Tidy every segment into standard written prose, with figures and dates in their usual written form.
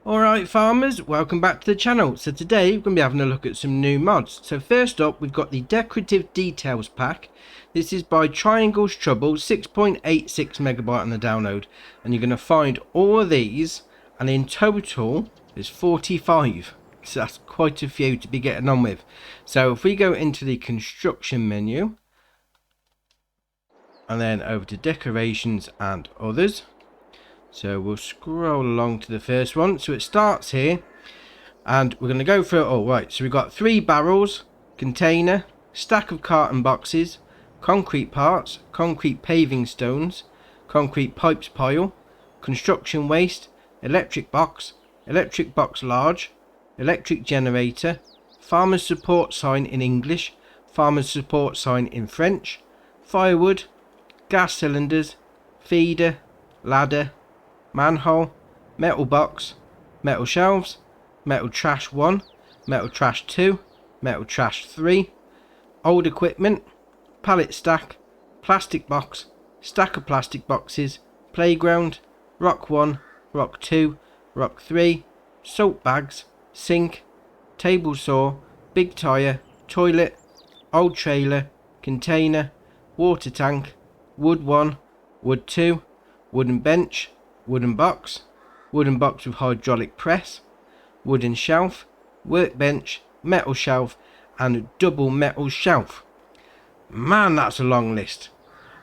Alright farmers, welcome back to the channel. So today we're going to be having a look at some new mods. So first up we've got the Decorative Details Pack. This is by Triangle's Trouble, 6.86 megabyte on the download. And you're going to find all of these, and in total there's 45. So that's quite a few to be getting on with. So if we go into the construction menu, and then over to decorations and others. So we'll scroll along to the first one. So it starts here, and we're going to go through it all. Right, so we've got 3 barrels, container, stack of carton boxes, concrete parts, concrete paving stones, concrete pipes pile, construction waste, electric box large, electric generator, farmer's support sign in English, farmer's support sign in French, firewood, gas cylinders, feeder, ladder, manhole, metal box, metal shelves, metal trash 1, metal trash 2, metal trash 3, old equipment, pallet stack, plastic box, stack of plastic boxes, playground, rock 1, rock 2, rock 3, salt bags, sink, table saw, big tyre, toilet, old trailer, container, water tank, wood 1, wood 2, wooden bench, wooden box with hydraulic press, wooden shelf, workbench, metal shelf, and double metal shelf. Man, that's a long list.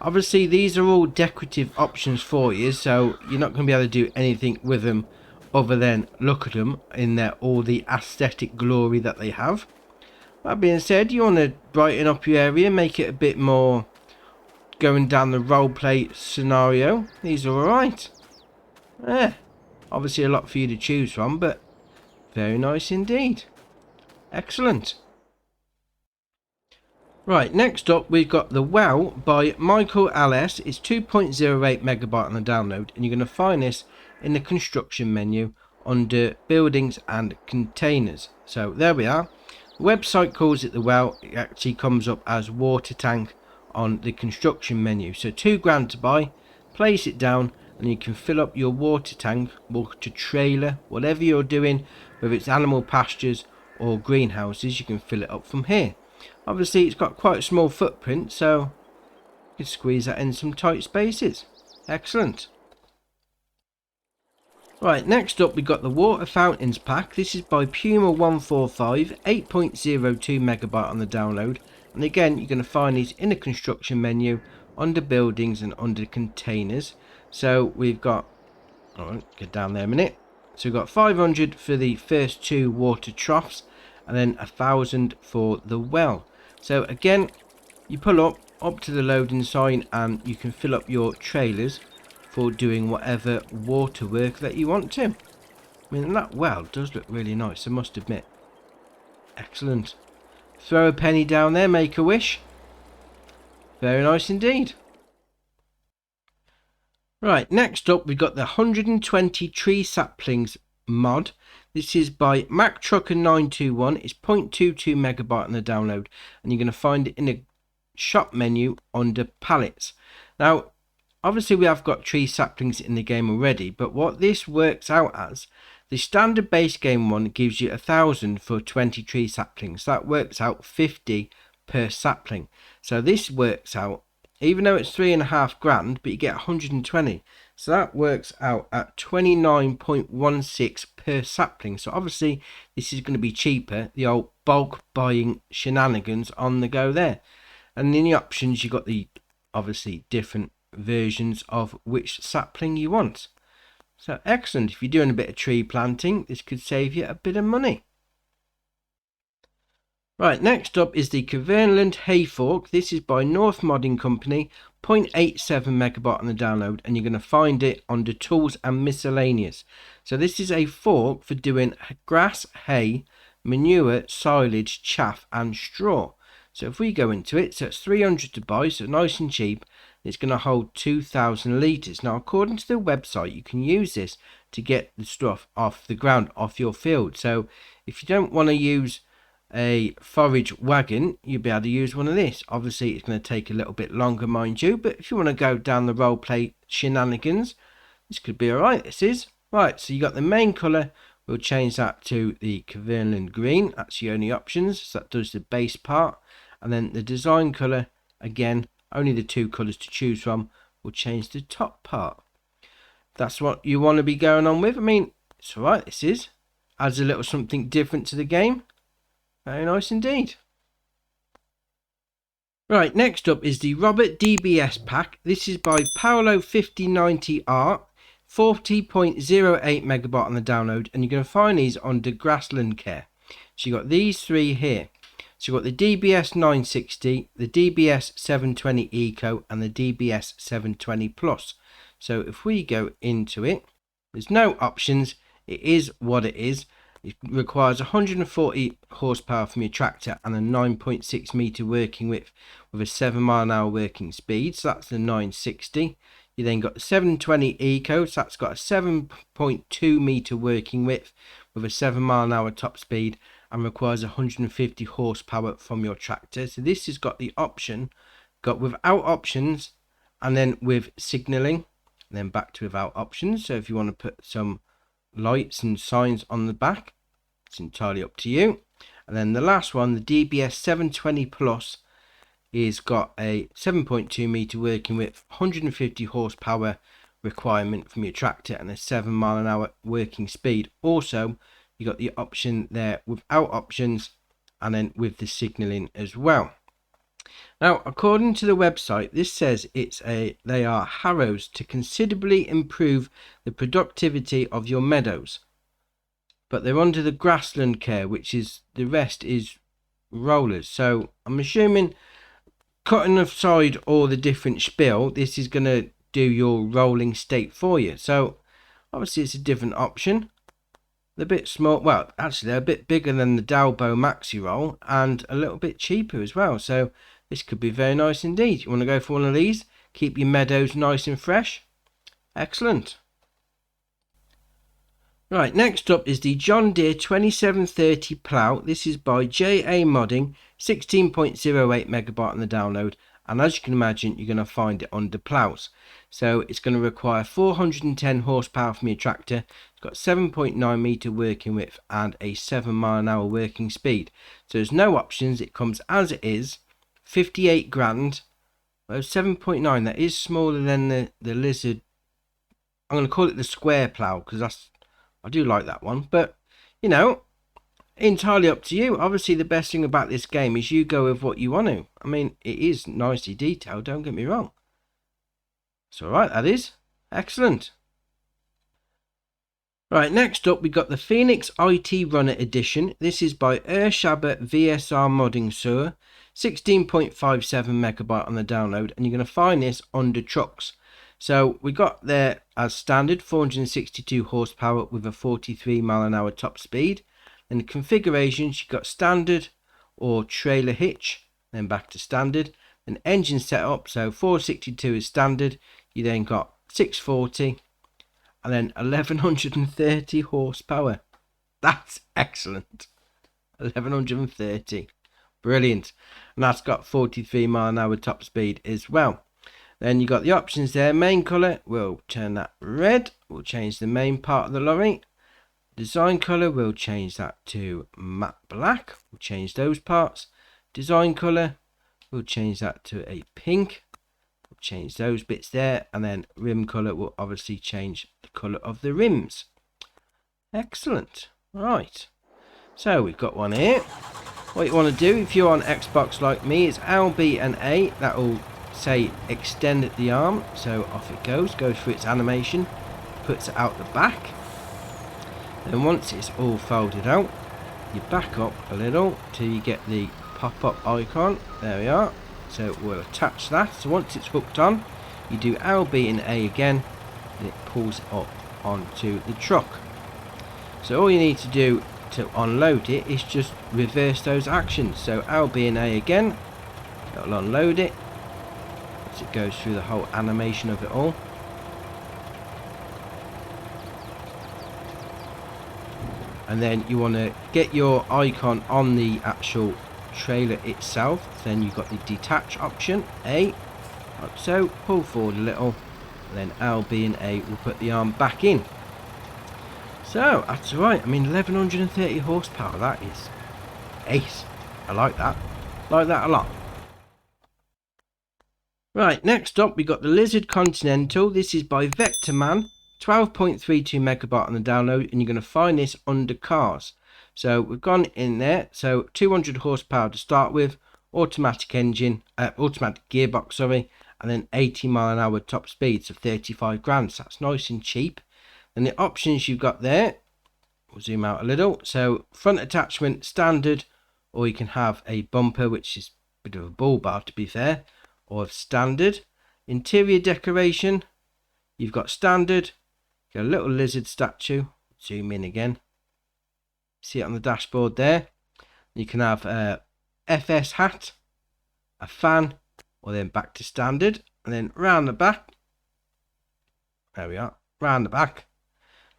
Obviously these are all decorative options for you, so you're not going to be able to do anything with them other than look at them in all the aesthetic glory that they have. That being said, you want to brighten up your area, make it a bit more going down the roleplay scenario. These are alright. Obviously a lot for you to choose from, but very nice indeed. Excellent. Right, next up we've got The Well by Michael LS. It's 2.08 megabyte on the download, and you're going to find this in the construction menu under buildings and containers. So there we are. The website calls it The Well. It actually comes up as water tank on the construction menu. So £2 to buy. Place it down, and you can fill up your water tank, water trailer, whatever you're doing, whether it's animal pastures or greenhouses, you can fill it up from here. Obviously it's got quite a small footprint, so you can squeeze that in some tight spaces. Excellent. Right, next up we've got the Water Fountains Pack. This is by Puma145, 8.02 megabyte on the download, and again you're going to find these in the construction menu under buildings and under containers. So we've got, alright, get down there a minute. So we've got 500 for the first 2 water troughs, and then 1,000 for the well. So again, you pull up to the loading sign, and you can fill up your trailers for doing whatever water work that you want to. I mean, that well does look really nice, I must admit. Excellent. Throw a penny down there, make a wish. Very nice indeed. Right, next up we've got the 120 tree saplings mod. This is by MacTrucker921. It's 0.22 megabyte on the download, and you're going to find it in the shop menu under pallets. Now, obviously we have got tree saplings in the game already, but what this works out as, the standard base game one gives you 1,000 for 20 tree saplings. That works out 50 per sapling. So this works out, even though it's £3.5 but you get 120, so that works out at 29.16 per sapling. So obviously this is going to be cheaper, the old bulk buying shenanigans on the go there. And in the options you've got the obviously different versions of which sapling you want. So excellent. If you're doing a bit of tree planting, this could save you a bit of money. Right, next up is the Cavernous hay fork. This is by North Modding Company, 0.87 megabyte on the download, and you're going to find it under tools and miscellaneous. So this is a fork for doing grass, hay, manure, silage, chaff and straw. So if we go into it, so it's 300 to buy, so nice and cheap. It's going to hold 2,000 litres. Now according to the website, you can use this to get the stuff off the ground, off your field. So if you don't want to use a forage wagon, you'll be able to use one of this. Obviously it's going to take a little bit longer, mind you, but if you want to go down the roleplay shenanigans, this could be alright. This is right. So you got the main colour, we'll change that to the cavernous green. That's the only options, so that does the base part. And then the design colour, again, only the two colours to choose from, we'll change the top part. That's what you want to be going on with. I mean, it's alright, this is. Adds a little something different to the game. Very nice indeed. Right, next up is the Robert DBS Pack. This is by Paolo 5090 Art. 40.08 megabyte on the download, and you're going to find these on the Grassland Care. So you got these three here. So you've got the DBS 960, the DBS 720 Eco, and the DBS 720 Plus. So if we go into it, there's no options. It is what it is. It requires 140 horsepower from your tractor and a 9.6 meter working width with a 7 mile an hour working speed. So that's the 960. You then got the 720 Eco, so that's got a 7.2 meter working width with a 7 mile an hour top speed and requires 150 horsepower from your tractor. So this has got the option, got without options, and then with signalling, and then back to without options. So if you want to put some lights and signs on the back, it's entirely up to you. And then the last one, the DBS 720 Plus, is got a 7.2 meter working width, 150 horsepower requirement from your tractor, and a 7 mile an hour working speed. Also, you got the option there without options, and then with the signalling as well. Now, according to the website, this says they are harrows to considerably improve the productivity of your meadows, but they're under the Grassland Care, which is the rest is rollers. So I'm assuming, cutting aside all the different spiel, this is going to do your rolling state for you. So obviously it's a different option. They're a bit small, well actually they're a bit bigger than the Dalbo Maxi Roll, and a little bit cheaper as well. So this could be very nice indeed. You want to go for one of these, keep your meadows nice and fresh. Excellent. Right, next up is the John Deere 2730 Plow. This is by JA Modding, 16.08 megabyte on the download, and as you can imagine, you're going to find it under plows. So it's going to require 410 horsepower from your tractor. It's got 7.9 meter working width and a 7 mile an hour working speed. So there's no options, it comes as it is. 58 grand. Well, 7.9, that is smaller than the Lizard. I'm going to call it the square plow because I do like that one, but you know, entirely up to you. Obviously the best thing about this game is you go with what you want to. I mean, it is nicely detailed, don't get me wrong. It's alright, that is. Excellent. Right, next up we got the Phoenix IT Runner Edition. This is by Ershaber VSR Modding Sewer. 16.57 megabyte on the download, and you're going to find this under trucks. So we got there as standard 462 horsepower with a 43 mile an hour top speed. In the configurations, you got standard or trailer hitch, then back to standard. Then engine setup, so 462 is standard. You then got 640 and then 1130 horsepower. That's excellent. 1130. Brilliant. And that's got 43 mile an hour top speed as well. Then you got the options there. Main colour, we'll turn that red. We'll change the main part of the lorry. Design colour, we'll change that to matte black. We'll change those parts. Design colour, we'll change that to a pink. We'll change those bits there. And then rim colour, will obviously change the colour of the rims. Excellent. Right. So we've got one here. What you want to do if you're on Xbox like me is LB and A. That will say extend the arm, so off it goes through its animation, puts it out the back. Then once it's all folded out, you back up a little till you get the pop-up icon. There we are. So we'll attach that. So once it's hooked on, you do LB and A again, and it pulls it up onto the truck. So all you need to do to unload it is just reverse those actions. So LB and A again, it'll unload it as it goes through the whole animation of it all. And then you want to get your icon on the actual trailer itself. Then you've got the detach option, A, like so, pull forward a little, and then LB and A will put the arm back in. So that's alright. I mean, 1130 horsepower, that is ace. I like that. Like that a lot. Right, next up we got the Lizard Continental. This is by Vectorman, 12.32 megabyte on the download, and you're going to find this under cars. So we've gone in there. So 200 horsepower to start with, automatic engine, automatic gearbox, sorry, and then 80 mile an hour top speed, so 35 grand. So that's nice and cheap. And the options you've got there, we'll zoom out a little. So front attachment, standard, or you can have a bumper, which is a bit of a bull bar to be fair, or standard. Interior decoration, you've got standard, got a little lizard statue, zoom in again, see it on the dashboard there. You can have a FS hat, a fan, or then back to standard, and then round the back, there we are, round the back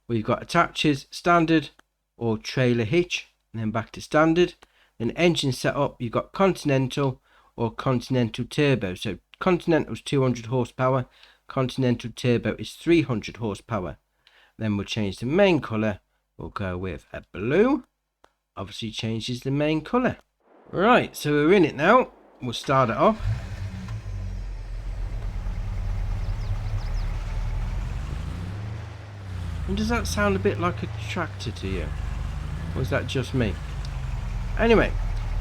we've got attaches, standard or trailer hitch, and then back to standard. Then engine setup, you've got Continental or Continental Turbo. So Continental is 200 horsepower, Continental Turbo is 300 horsepower. Then we'll change the main colour, we'll go with a blue. Obviously changes the main colour. Right, so we're in it now, we'll start it off. And does that sound a bit like a tractor to you? Or is that just me? Anyway,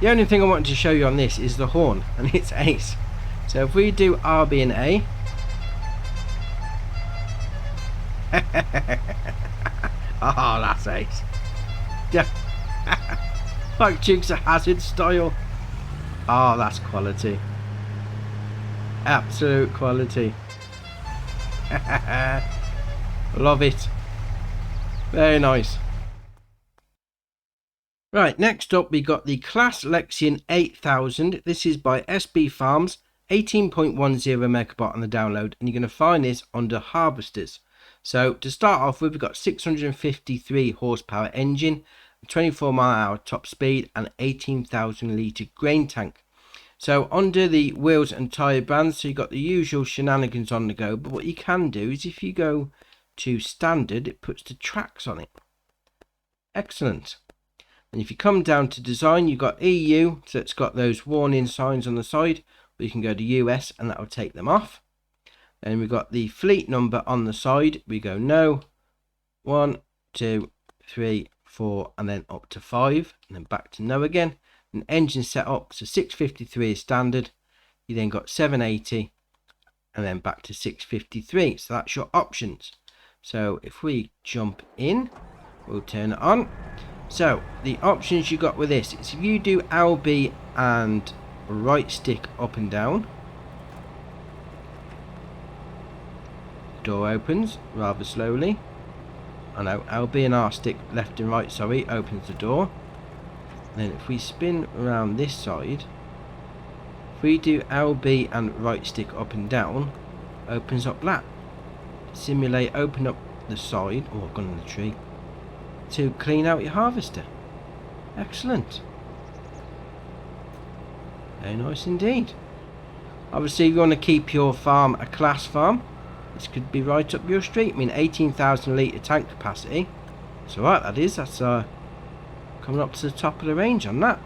the only thing I wanted to show you on this is the horn, and it's ace. So if we do RB and A. Oh, that's ace. Yeah. Like Dukes of Hazzard style. Oh, that's quality. Absolute quality. Love it. Very nice. Right, next up we got the Class Lexion 8000. This is by SB Farms, 18.10 megabyte on the download, and you're going to find this under harvesters. So to start off with, we've got 653 horsepower engine, 24 mile an hour top speed, and 18,000 litre grain tank. So under the wheels and tyre bands, so you've got the usual shenanigans on the go, but what you can do is if you go to standard, it puts the tracks on it. Excellent. And if you come down to design, you've got EU, so it's got those warning signs on the side, but you can go to US and that will take them off. Then we've got the fleet number on the side, we go no, 1, 2, 3, 4, and then up to 5, and then back to no again. And engine setup, so 653 is standard, you then got 780, and then back to 653, so that's your options. So if we jump in, we'll turn it on. So the options you got with this is if you do LB and right stick up and down, door opens rather slowly. I know, LB and R stick left and right, sorry, opens the door. And then if we spin around this side, if we do LB and right stick up and down, opens up that. Simulate, open up the side, or I've gone in the tree, to clean out your harvester. Excellent. Very nice indeed. Obviously if you want to keep your farm a class farm, this could be right up your street. I mean 18,000 litre tank capacity. It's alright, that is. That's coming up to the top of the range on that.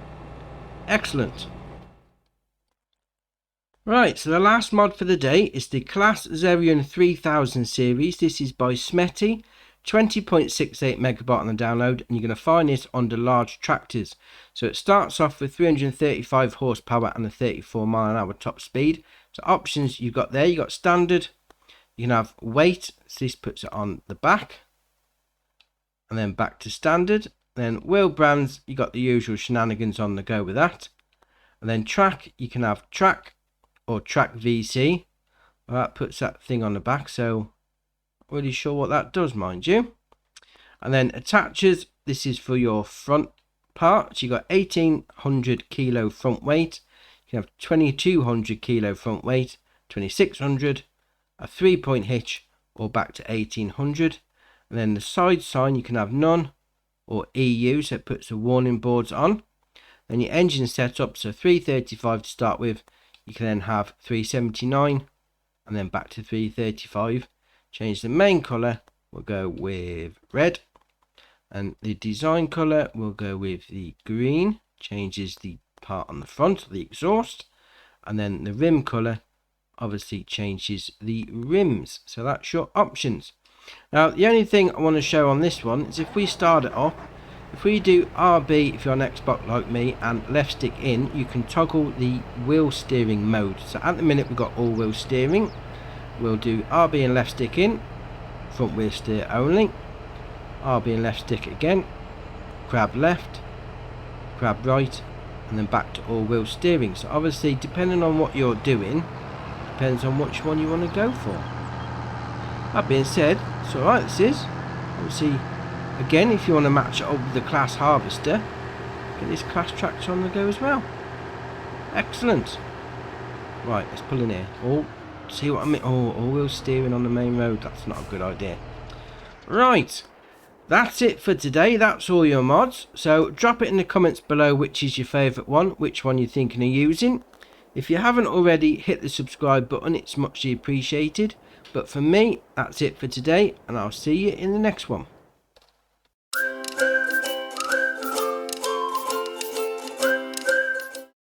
Excellent. Right, so the last mod for the day is the Class Xerion 3000 series. This is by Smetty, 20.68 megabyte on the download, and you're going to find this under large tractors. So it starts off with 335 horsepower and a 34 mile an hour top speed. So options you've got there, you've got standard, you can have weight, so this puts it on the back, and then back to standard. Then wheel brands, you got the usual shenanigans on the go with that. And then track, you can have track or track VC. Well, that puts that thing on the back, so not really sure what that does, mind you. And then attaches, this is for your front parts. You got 1800 kilo front weight, you can have 2200 kilo front weight, 2600, a 3-point hitch, or back to 1800. And then the side sign, you can have none or EU, so it puts the warning boards on. Then your engine setup, so 335 to start with, you can then have 379 and then back to 335. Change the main colour, we'll go with red. And the design colour will go with the green, changes the part on the front, the exhaust. And then the rim colour obviously changes the rims. So that's your options. Now the only thing I want to show on this one is if we start it off, if we do RB if you're on Xbox like me and left stick in, you can toggle the wheel steering mode. So at the minute we've got all wheel steering. We'll do RB and left stick in, front wheel steer only. RB and left stick again, grab left, grab right, and then back to all wheel steering. So obviously depending on what you're doing, depends on which one you want to go for. That being said, it's alright this is. Obviously, again, if you want to match it up with the class harvester, get this class tractor on the go as well. Excellent. Right, let's pull in here. Oh, see what I mean? Oh, all wheel steering on the main road, that's not a good idea. Right. That's it for today. That's all your mods. So drop it in the comments below which is your favourite one, which one you're thinking of using. If you haven't already, hit the subscribe button, it's muchly appreciated. But for me, that's it for today, and I'll see you in the next one.